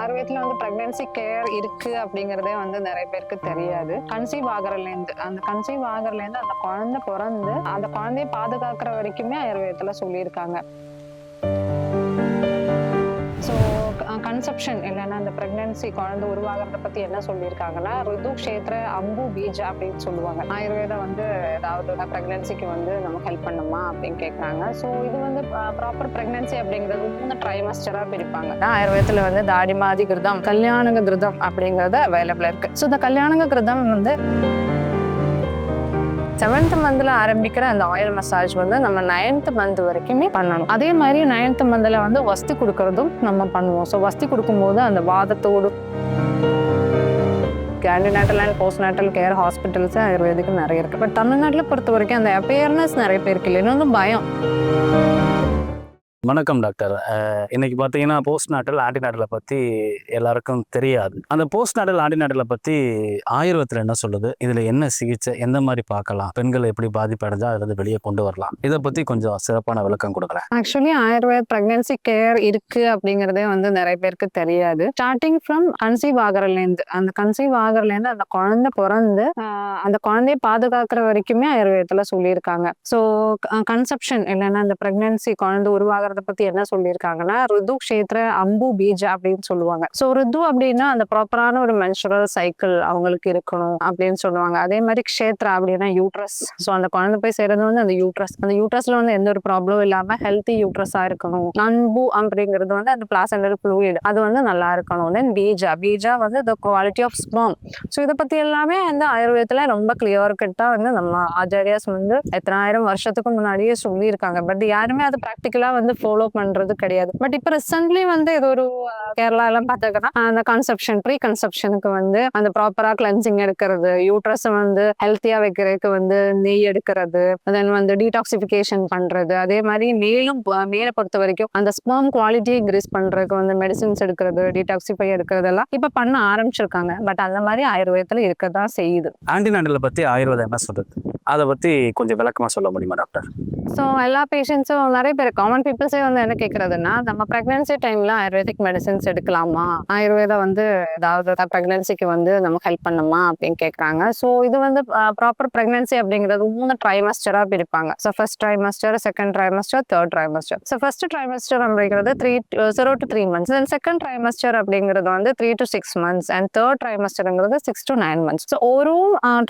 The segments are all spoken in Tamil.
ஆயுர்வேதத்துல வந்து பிரெக்னன்சி கேர் இருக்கு அப்படிங்கறதே வந்து நிறைய பேருக்கு தெரியாது. கன்சீவ் ஆகறதுல இருந்து அந்த குழந்தை பிறந்து அந்த குழந்தைய பாதுகாக்கிற வரைக்குமே ஆயுர்வேதத்துல சொல்லியிருக்காங்க. ஸோ கன்செப்ஷன் இல்லைன்னா அந்த பிரெக்னன்சி குழந்தை உருவாகிறத பத்தி என்ன சொல்லியிருக்காங்கன்னா, ருது க்ஷேத்ர அம்பு பீஜா அப்படின்னு சொல்லுவாங்க. ஆயுர்வேதம் வந்து ஏதாவது பிரெக்னன்சிக்கு வந்து நமக்கு ஹெல்ப் பண்ணுமா அப்படின்னு கேட்குறாங்க. ஸோ இது வந்து ப்ராப்பர் பிரெக்னன்சி அப்படிங்கிறது 3 ட்ரைமஸ்டரா பிரிப்பாங்க. ஆயுர்வேதத்துல வந்து தாடிமாதி கிருதம், கல்யாணக கிருதம் அப்படிங்கறது அவைலபிளா இருக்கு. ஸோ இந்த கல்யாணக கிருதம் வந்து 7th மந்த்ல ஆரம்பிக்கிற அந்த ஆயில் மசாஜ் வந்து நம்ம 9th மந்த் வரைக்குமே பண்ணணும். அதே மாதிரி 9th மந்த்ல வந்து வஸ்தி கொடுக்கறதும் நம்ம பண்ணுவோம். ஸோ வஸ்தி கொடுக்கும்போது அந்த வாதத்தோடு antenatal and postnatal care hospitals ஆயுர்வேதிக்கு நிறைய இருக்கு. பட் தமிழ்நாட்டில் பொறுத்த வரைக்கும் அந்த அவேர்னஸ் நிறைய பேருக்கு இல்லை, இன்னொன்று பயம். வணக்கம் டாக்டர். இன்னைக்கு பார்த்தீங்கன்னா போஸ்ட் நாட்டல் ஆன்டிநாட்டலை பற்றி எல்லாருக்கும் தெரியாது. அந்த போஸ்ட் நாட்டல் ஆன்டிநாட்டலை பற்றி ஆயுர்வேதத்தில் என்ன சொல்லுது, இதில் என்ன சிகிச்சை, எந்த மாதிரி பார்க்கலாம், பெண்கள் எப்படி பாதிப்பு அடைஞ்சா அதில் வெளியே கொண்டு வரலாம், இதை பற்றி கொஞ்சம் சிறப்பான விளக்கம் கொடுக்குறேன். ஆக்சுவலி ஆயுர்வேத பிரெக்னன்சி கேர் இருக்கு அப்படிங்கிறதே வந்து நிறைய பேருக்கு தெரியாது. ஸ்டார்டிங் ஃப்ரம் கன்சீவ் ஆகறதுலேருந்து அந்த குழந்தை பிறந்து அந்த குழந்தைய பாதுகாக்கிற வரைக்குமே ஆயுர்வேதத்துல சொல்லியிருக்காங்க. ஸோ கன்செப்ஷன் இல்லைன்னா அந்த பிரெக்னன்சி குழந்தை உருவாகிறத பத்தி என்ன சொல்லியிருக்காங்கன்னா, ருது க்ஷேத்ர அம்பு பீஜா அப்படின்னு சொல்லுவாங்க. ஸோ ருது அப்படின்னா அந்த ப்ராப்பரான ஒரு மென்சுரல் சைக்கிள் அவங்களுக்கு இருக்கணும் அப்படின்னு சொல்லுவாங்க. அதே மாதிரி க்ஷேத்ரா அப்படின்னா யூட்ரஸ். ஸோ அந்த குழந்தை போய் சேர்றது வந்து அந்த யூட்ரஸ்ல வந்து எந்த ஒரு ப்ராப்ளம் இல்லாம ஹெல்த்தி யூட்ரஸா இருக்கணும். அன்பு அப்படிங்கிறது வந்து அந்த பிளாசென்டல் ஃப்ளூயிட் அது வந்து நல்லா இருக்கணும். தென் பீஜா வந்து the quality of sperm. So இதை பத்தி எல்லாமே வந்து ஆயுர்வேதத்துல ரொம்ப கிளியர் கட்டா வந்து நம்ம ஆச்சாரியாஸ் வந்து எத்தனாயிரம் வருஷத்துக்கு முன்னாடியே சொல்லியிருக்காங்க. பட் யாருமே அது ப்ராக்டிக்கலா வந்து ஃபாலோ பண்றது கிடையாது. பட் இப்ப ரிசென்ட்லி வந்து இது ஒரு கேரளா எல்லாம் பார்த்தாங்கன்னா அந்த ப்ரீ கன்செப்ஷனுக்கு வந்து அந்த ப்ராப்பரா கிளென்சிங் எடுக்கிறது, யூட்ரஸ் வந்து ஹெல்த்தியா வைக்கிறதுக்கு வந்து நெய் எடுக்கிறது, தென் வந்து டீடாக்சிஃபிகேஷன் பண்றது, அதே மாதிரி மேல பொறுத்த வரைக்கும் அந்த ஸ்பெர்ம் குவாலிட்டியை இன்க்ரீஸ் பண்றதுக்கு வந்து மெடிசின்ஸ் எடுக்கிறது, டீடாக்சிஃபை எடுக்கிறதெல்லாம் இப்ப பண்ண ஆரம்பிச்சிருக்காங்க. பட் அந்த மாதிரி ஆயுர்வேதத்துல இருக்கதான் செய்யுது. ஆன்டிநாட்டலை பத்தி ஆயுர்வேதம் என்ன சொல்றது, அதை பத்தி கொஞ்சம் விளக்கமா சொல்ல முடியுமா டாக்டர்? ஸோ எல்லா பேஷண்ட்ஸும் நிறைய பேர் காமன் பீப்புள்ஸே வந்து என்ன கேட்கறதுன்னா, நம்ம ப்ரெக்னன்சி டைம்ல ஆயுர்வேதிக் மெடிசன்ஸ் எடுக்கலாமா, ஆயுர்வேதம் வந்து ஏதாவது ப்ரெக்னன்சிக்கு வந்து நமக்கு ஹெல்ப் பண்ணுமா அப்படின்னு கேட்குறாங்க. ஸோ இது வந்து ப்ராப்பர் ப்ரெக்னன்சி அப்படிங்கிறது 3 ட்ரைமஸ்டரா பிரிப்பாங்க. So first trimester, second trimester, third trimester. So first trimester அப்படிங்கிறது 0 to 3 months. Then second trimester அப்படிங்கிறது வந்து 3 to 6 months அண்ட் தேர்ட் ட்ரைமஸ்டருங்கிறது 6 to 9 months. ஸோ ஒரு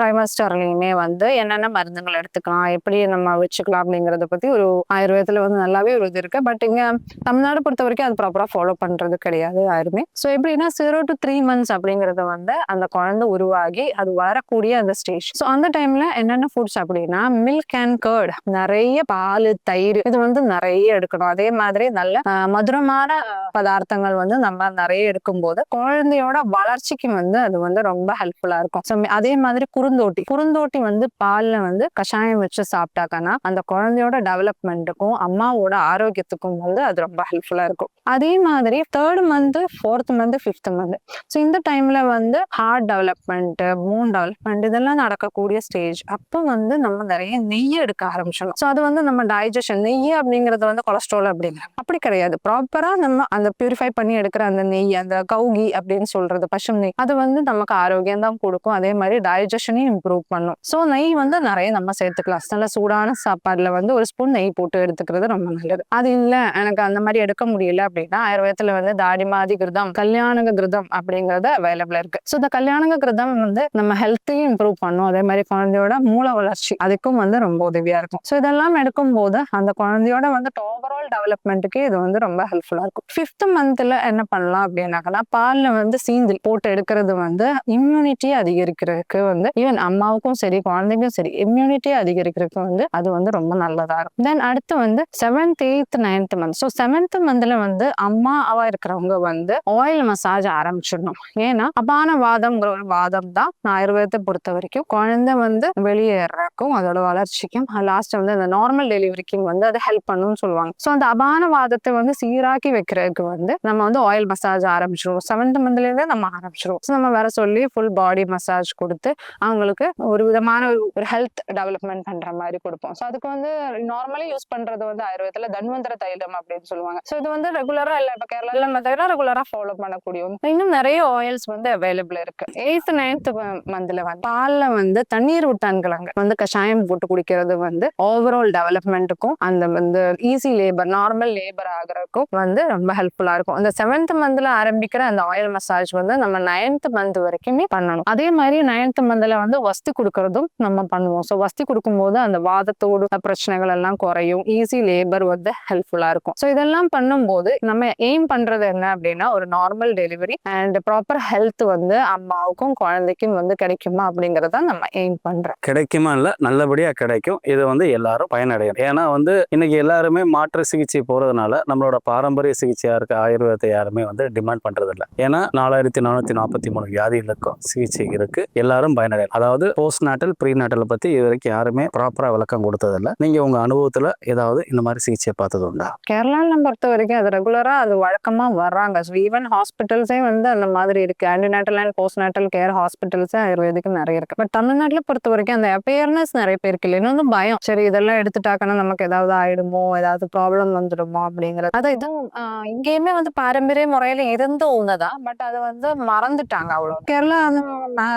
ட்ரைமஸ்டர்லையுமே வந்து என்னென்ன மருந்துகள் எடுத்துக்கலாம், எப்படி நம்ம வச்சுக்கலாம் அப்படிங்கிறத பத்தி ஒரு ஆயுர்வேதத்துல வந்து நல்லாவே ஒரு இது இருக்கு. பட் இங்க தமிழ்நாடு பொறுத்த வரைக்கும் அது ப்ராப்பரா ஃபாலோ பண்றது கிடையாது யாருமே. ஸோ எப்படின்னா 0 to 3 months அப்படிங்கறது வந்து அந்த குழந்தை உருவாகி அது வரக்கூடிய அந்த ஸ்டேஜ். ஸோ அந்த டைம்ல என்னென்ன ஃபுட்ஸ் அப்படின்னா மில்க் அண்ட் கர்ட், நிறைய பால், தயிர், இது வந்து நிறைய எடுக்கணும். அதே மாதிரி நல்ல மதுரமான பதார்த்தங்கள் வந்து நம்ம நிறைய எடுக்கும்போது குழந்தையோட வளர்ச்சிக்கு வந்து அது வந்து ரொம்ப ஹெல்ப்ஃபுல்லா இருக்கும். ஸோ அதே மாதிரி குறுந்தோட்டி வந்து பால்ல வந்து கஷாயம் வச்சு சாப்பிட்டாக்கன்னா அந்த குழந்தையோட டெவலப்மெண்ட்டுக்கும் அம்மாவோட ஆரோக்கியத்துக்கும் வந்து அது ரொம்ப ஹெல்ப்ஃபுல்லா இருக்கும். அதே மாதிரி 3rd month, 4th month, 5th month. So இந்த டைம்ல வந்து ஹார்ட் டெவலப்மெண்ட், போன் டெவலப்மெண்ட் இதெல்லாம் நடக்கக்கூடிய ஸ்டேஜ். அப்போ வந்து நம்ம நிறைய நெய் எடுக்க ஆரம்பிச்சிடணும். ஸோ அது வந்து நம்ம டைஜஷன், நெய் அப்படிங்கிறது வந்து கொலஸ்ட்ரால் அப்படிங்கிறது அப்படி கிடையாது. ப்ராப்பரா நம்ம அந்த பியூரிஃபை பண்ணி எடுக்கிற அந்த நெய், அந்த கௌகி அப்படின்னு சொல்றது பசும் நெய், அது வந்து நமக்கு ஆரோக்கியம் தான் கொடுக்கும். அதே மாதிரி டைஜஷனையும் இம்ப்ரூவ் பண்ணும். ஸோ நெய் வந்து நிறைய நம்ம சேர்த்துக்கலாம். நல்ல சூடான சாப்பாடுல வந்து ஒரு ஸ்பூன் நெய் போட்டு எடுத்துக்கிறது ரொம்ப நல்லது. அது இல்ல எனக்கு அந்த மாதிரி எடுக்க முடியல அப்படின்னா ஆயுர்வேதத்துல வந்து தாடிமாதி கிருதம், கல்யாணக கிருதம் அப்படிங்கறது அவைலபிளா இருக்கு. ஸோ இந்த கல்யாணக கிருதம் வந்து நம்ம ஹெல்த்தையும் இம்ப்ரூவ் பண்ணும். அதே மாதிரி குழந்தையோட மூல வளர்ச்சி அதுக்கும் வந்து ரொம்ப உதவியா இருக்கும். ஸோ இதெல்லாம் எடுக்கும் போது அந்த குழந்தையோட வந்து ஓவரால் டெவலப்மெண்ட்டுக்கு இது வந்து ரொம்ப ஹெல்ப்ஃபுல்லா இருக்கும். 5th monthல என்ன பண்ணலாம் அப்படின்னாக்கா பால்ல வந்து சீந்தில் போட்டு எடுக்கிறது வந்து இம்யூனிட்டி அதிகரிக்கிறதுக்கு வந்து ஈவன் அம்மாவுக்கும் சரி குழந்தைக்கும் சரி இம்யூனிட்டி அதிகரிக்கிறதுக்கு வந்து அது வந்து ரொம்ப நல்லதா இருக்கும். தென் அடுத்து வந்து 7th, 8th, 9th month. So 7th monthல வந்து அம்மாவா இருக்கிறவங்க வந்து ஆயில் மசாஜ் ஆரம்பிச்சிடணும். ஏன்னா அபான வாதம்ங்கிற ஒரு வாதம் தான் ஆயுர்வேதத்தை பொறுத்த வரைக்கும் குழந்தை வந்து வெளியேறக்கும் அதோட வளர்ச்சிக்கும் லாஸ்ட் வந்து அந்த நார்மல் டெலிவரிக்கும் வந்து அதை ஹெல்ப் பண்ணும்னு சொல்லுவாங்க. ஸோ அந்த அபான வாதத்தை வந்து சீராக்கி வைக்கிறதுக்கு வந்து நம்ம வந்து ஆயில் மசாஜ் ஆரம்பிச்சிருவோம். 7th monthல இருந்து நம்ம ஆரம்பிச்சிருவோம். ஸோ நம்ம வர சொல்லி ஃபுல் பாடி மசாஜ் கொடுத்து அவங்களுக்கு ஒரு விதமான ஒரு ஹெல்த் டெவலப்மெண்ட் பண்ற மாதிரி கொடுப்போம். ஸோ அதுக்கு வந்து நார்மலி யூஸ் பண்றது வந்து ஆயுர்வேதத்துல தன்வந்திர தைலம் அப்படின்னு சொல்லுவாங்க. ஸோ இது வந்து ரெகுலரா இல்ல இப்ப கேரளால பார்த்தீங்கன்னா ரெகுலரா ஃபாலோ பண்ணக்கூடிய இன்னும் நிறைய ஆயில்ஸ் வந்து அவைலபிள் இருக்கு. 8th 9th மந்த்ல வந்து பால்ல வந்து தண்ணீர் விட்டான்களாங்க வந்து கஷாயம் போட்டு குடிக்கிறது வந்து ஓவரால் டெவலப்மெண்ட்டுக்கும் அந்த வந்து ஈஸி லேபர் நார்மல் லேபர் ஆகுறதுக்கும் வந்து ரொம்ப ஹெல்ப்ஃபுல்லா இருக்கும். அந்த 7th மந்த்ல ஆரம்பிக்கிற அந்த ஆயில் மசாஜ் வந்து நம்ம 9th மந்த் வரைக்குமே பண்ணணும். அதே மாதிரி 9th மந்த்ல வந்து வஸ்தி கொடுக்கறதும் நம்ம பண்ணுவோம். ஸோ வஸ்தி கொடுக்கும்போது அந்த வாதத்தோடு பிரச்சனைகள் எல்லாம் குறையும். ஈஸி லேபர் வந்து ஹெல்ப்ஃபுல்லா இருக்கும். ஸோ இதெல்லாம் பண்ணும்போது நம்ம எய்ம் பண்றது என்ன அப்படின்னா ஒரு normal delivery and proper health வந்து அம்மாவுக்கும் குழந்தைக்கும் வந்து கிடைக்குமா அப்படிங்கறத நம்ம எய்ம் பண்றோம். கிடைக்குமா இல்ல நல்லபடியா கிடைக்கும். இது வந்து எல்லாரும் பயனடையும். ஏன்னா வந்து இன்னைக்கு எல்லாருமே மாற்று சிகிச்சை போறதுனால நம்மளோட பாரம்பரிய சிகிச்சையா இருக்க ஆயுர்வேதத்தை யாருமே வந்து டிமாண்ட் பண்றது இல்லை. ஏன்னா 4443 வியாதிகளுக்கும் சிகிச்சை இருக்கு. எல்லாரும் பயனடையும். அதாவது போஸ்ட் நாட்டல் ப்ரீ நாட்டலை பத்தி இது வரைக்கும் யாருமே ப்ராப்பரா விளக்கம் கொடுத்ததில்லை. நீங்க உங்க அனுபவத்துல ஏதாவது இந்த மாதிரி சிகிச்சை பார்த்தது உண்டா? கேரளால பொறுத்த வரைக்கும் அது ரெகுலரா அது வழக்கமா வர்றாங்க. ஸோ ஈவன் ஹாஸ்பிட்டல்ஸே வந்து அந்த மாதிரி இருக்கு. ஆன்டிநேட்டல் அண்ட் போஸ்ட் நாட்டல் கேர் ஹாஸ்பிட்டல்ஸே ஆயுர்வேதிக்கு நிறைய இருக்கு. பட் தமிழ்நாட்டில் பொறுத்த வரைக்கும் அந்த அவேர்னஸ் நிறைய பேருக்கு இல்லை. இன்னும் பயம், சரி இதெல்லாம் எடுத்துட்டாக்கன்னா நமக்கு ஏதாவது ஆயிடுமோ, ஏதாவது ப்ராப்ளம் வந்துடுமோ அப்படிங்கிறது. அது இதுவும் இங்கேயுமே வந்து பாரம்பரிய முறையில இருந்த ஒண்ணுதான். பட் அதை வந்து மறந்துட்டாங்க அவ்வளோ. கேரளா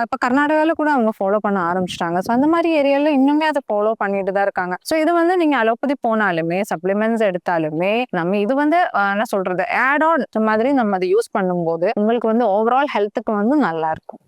இப்ப கர்நாடகால கூட அவங்க ஃபாலோ பண்ண ஆரம்பிச்சிட்டாங்க. ஸோ அந்த மாதிரி ஏரியால இன்னுமே அதை ஃபாலோ பண்ணிட்டு தான் இருக்காங்க. ஸோ இது வந்து நீங்க அலோபதி போனாலுமே சப்ளிமெண்ட்ஸ் எடுத்தாலுமே நம்ம இது வந்து என்ன சொல்றது ஆட் ஆன் மாதிரி நம்ம அதை யூஸ் பண்ணும்போது உங்களுக்கு வந்து ஓவரால் ஹெல்த்துக்கு வந்து நல்லா இருக்கும்.